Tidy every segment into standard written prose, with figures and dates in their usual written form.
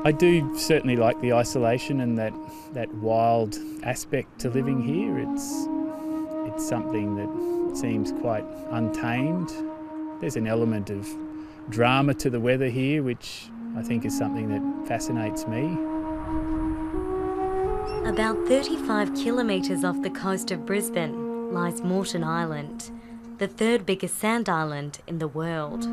I do certainly like the isolation and that wild aspect to living here. It's something that seems quite untamed. There's an element of drama to the weather here, which I think is something that fascinates me. About 35 kilometres off the coast of Brisbane lies Moreton Island, the third biggest sand island in the world.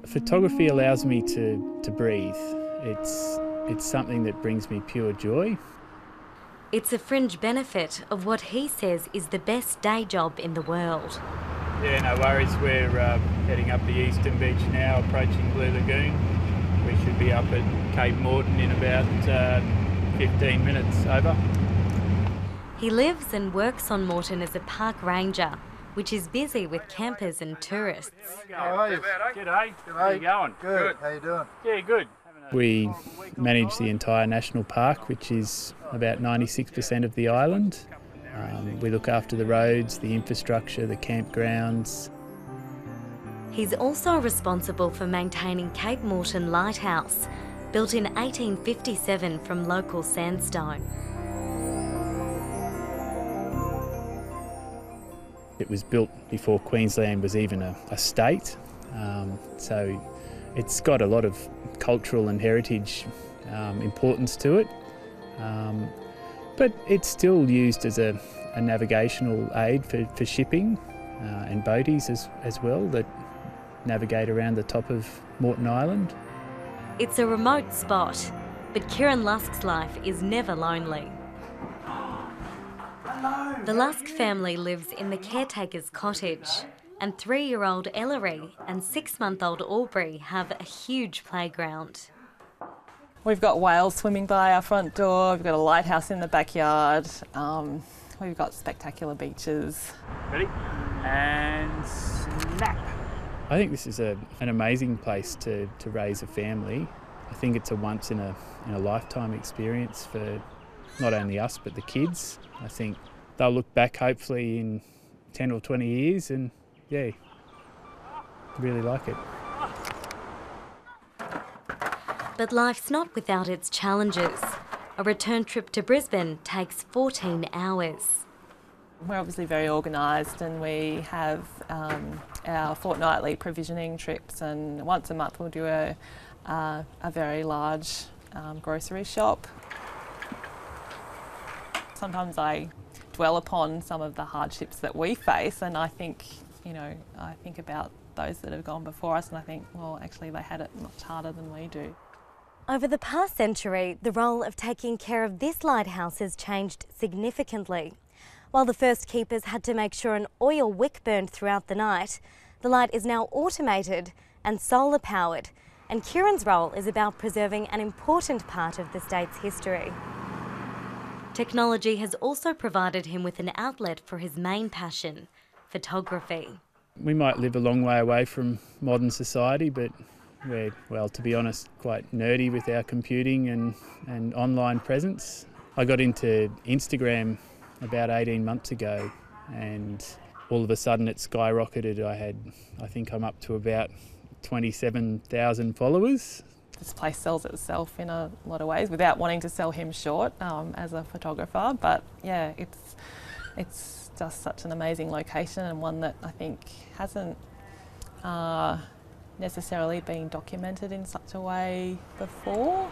Photography allows me to breathe. It's something that brings me pure joy. It's a fringe benefit of what he says is the best day job in the world. Yeah, no worries. We're heading up the eastern beach now, approaching Blue Lagoon. We should be up at Cape Moreton in about 15 minutes over. He lives and works on Moreton as a park ranger, which is busy with campers and tourists. How are you? G'day. How are you going? Good. How you doing? Yeah, good. We manage the entire national park, which is about 96% of the island. We look after the roads, the infrastructure, the campgrounds. He's also responsible for maintaining Cape Moreton lighthouse, built in 1857 from local sandstone. It was built before Queensland was even a state, so it's got a lot of cultural and heritage importance to it, but it's still used as a navigational aid for shipping and boaties as well that navigate around the top of Moreton Island. It's a remote spot, but Kieran Lusk's life is never lonely. The Lusk family lives in the caretaker's cottage, and 3-year-old Ellery and 6-month-old Aubrey have a huge playground. We've got whales swimming by our front door, we've got a lighthouse in the backyard, we've got spectacular beaches. Ready? And snap! I think this is an amazing place to raise a family. I think it's a once in a lifetime experience for not only us but the kids. I think they'll look back hopefully in 10 or 20 years and yeah, really like it. But life's not without its challenges. A return trip to Brisbane takes 14 hours. We're obviously very organised and we have our fortnightly provisioning trips, and once a month we'll do a very large grocery shop. Sometimes I dwell upon some of the hardships that we face, and I think about those that have gone before us and I think, well, actually they had it much harder than we do. Over the past century, the role of taking care of this lighthouse has changed significantly. While the first keepers had to make sure an oil wick burned throughout the night, the light is now automated and solar powered, and Kieran's role is about preserving an important part of the state's history. Technology has also provided him with an outlet for his main passion, photography. We might live a long way away from modern society, but we're, well, to be honest, quite nerdy with our computing and online presence. I got into Instagram about 18 months ago and all of a sudden it skyrocketed. I think I'm up to about 27,000 followers. This place sells itself in a lot of ways without wanting to sell him short as a photographer, but yeah, it's just such an amazing location and one that I think hasn't necessarily been documented in such a way before.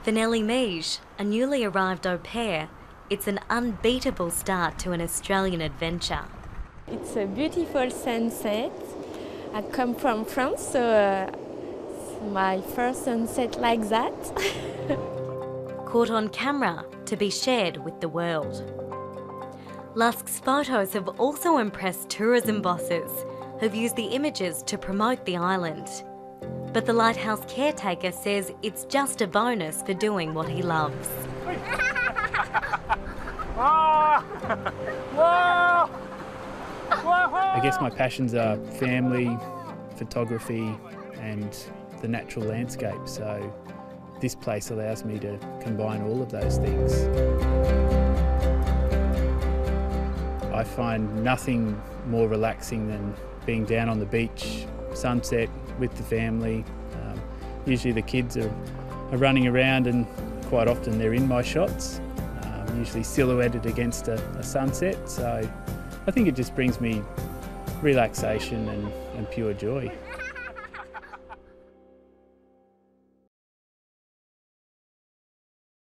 For Nellie Meege, a newly arrived au pair, it's an unbeatable start to an Australian adventure. It's a beautiful sunset. I come from France, so it's my first sunset like that. Caught on camera to be shared with the world. Lusk's photos have also impressed tourism bosses who've used the images to promote the island. But the lighthouse caretaker says it's just a bonus for doing what he loves. I guess my passions are family, photography and the natural landscape, so this place allows me to combine all of those things. I find nothing more relaxing than being down on the beach, sunset with the family. Usually the kids are running around and quite often they're in my shots, usually silhouetted against a sunset. So I think it just brings me relaxation and pure joy.